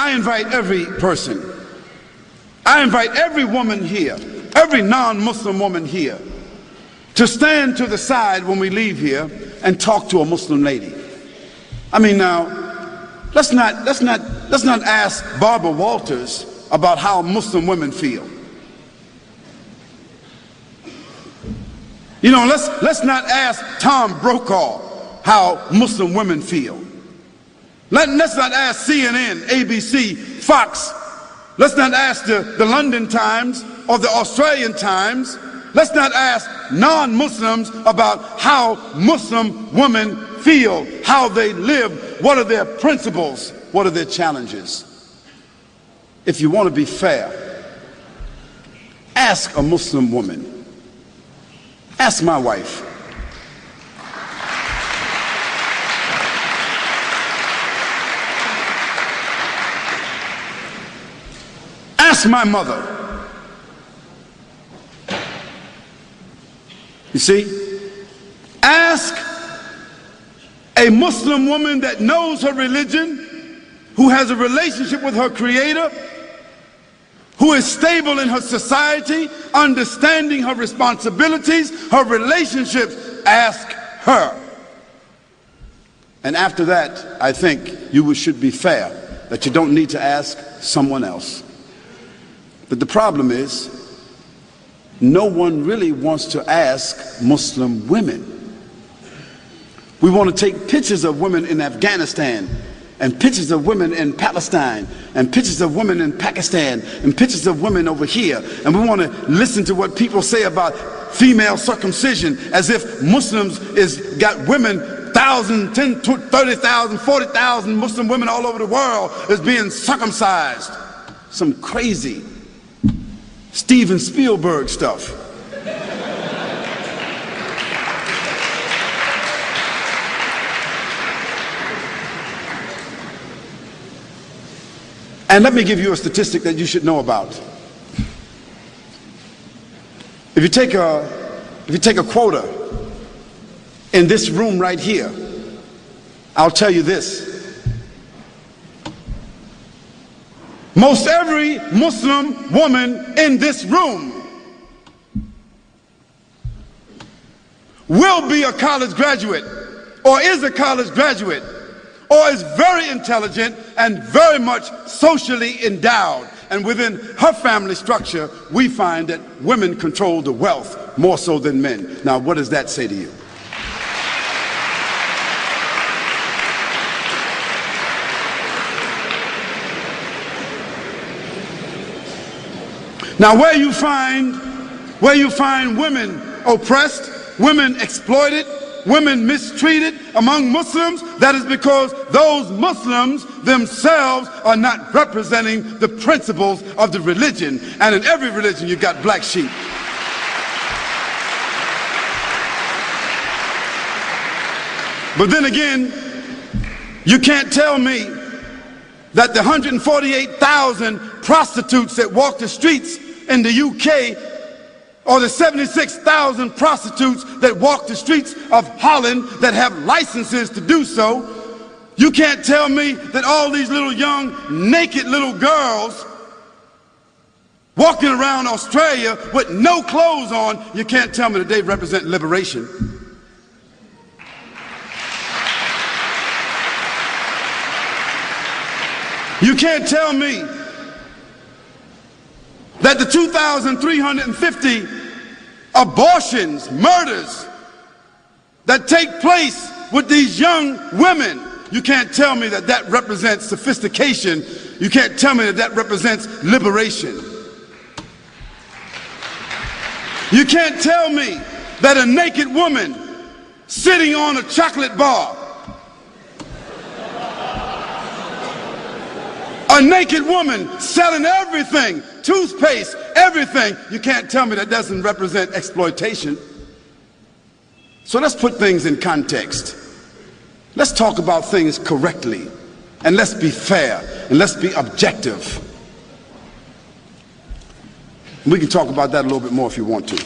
I invite every person, I invite every woman here, every non-Muslim woman here, to stand to the side when we leave here and talk to a Muslim lady. I mean, now, let's not ask Barbara Walters about how Muslim women feel. You know, let's not ask Tom Brokaw how Muslim women feel. Let's not ask CNN, ABC, Fox. Let's not ask the London Times or the Australian Times. Let's not ask non-Muslims about how Muslim women feel, how they live, what are their principles, what are their challenges. If you want to be fair, ask a Muslim woman. Ask my wife. Ask my mother. You see, ask a Muslim woman that knows her religion, who has a relationship with her Creator, who is stable in her society, understanding her responsibilities, her relationships. Ask her. And after that, I think you should be fair, that you don't need to ask someone else. But the problem is, no one really wants to ask Muslim women. We want to take pictures of women in Afghanistan, and pictures of women in Palestine, and pictures of women in Pakistan, and pictures of women over here. And we want to listen to what people say about female circumcision, as if Muslims got women, 1,000, 10, 30,000, 40,000 Muslim women all over the world is being circumcised. Some crazy Steven Spielberg stuff. And let me give you a statistic that you should know about. If you take a quota in this room right here, I'll tell you this. Most every Muslim woman in this room will be a college graduate, or is a college graduate, or is very intelligent and very much socially endowed. And within her family structure, we find that women control the wealth more so than men. Now, what does that say to you? Now, where you find women oppressed, women exploited, women mistreated among Muslims, that is because those Muslims themselves are not representing the principles of the religion. And in every religion you've got black sheep. But then again, you can't tell me that the 148,000 prostitutes that walk the streets in the UK, or the 76,000 prostitutes that walk the streets of Holland that have licenses to do so, you can't tell me that all these little young naked little girls walking around Australia with no clothes on, you can't tell me that they represent liberation. You can't tell me that the 2,350 abortions, murders that take place with these young women, you can't tell me that that represents sophistication. You can't tell me that that represents liberation. You can't tell me that a naked woman sitting on a chocolate bar, a naked woman selling everything, toothpaste, everything, you can't tell me that doesn't represent exploitation. So let's put things in context. Let's talk about things correctly, and let's be fair, and let's be objective. We can talk about that a little bit more if you want to.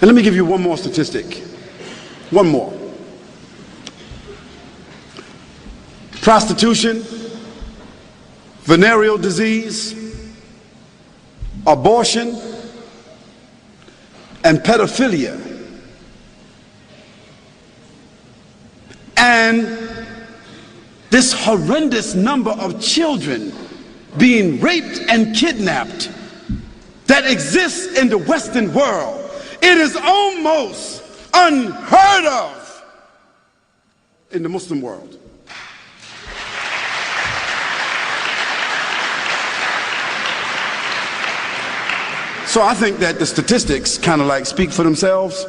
And let me give you one more statistic. One more. prostitution, venereal disease, abortion, and pedophilia. And this horrendous number of children being raped and kidnapped that exists in the Western world. It is almost unheard of in the Muslim world. So I think that the statistics kind of like speak for themselves.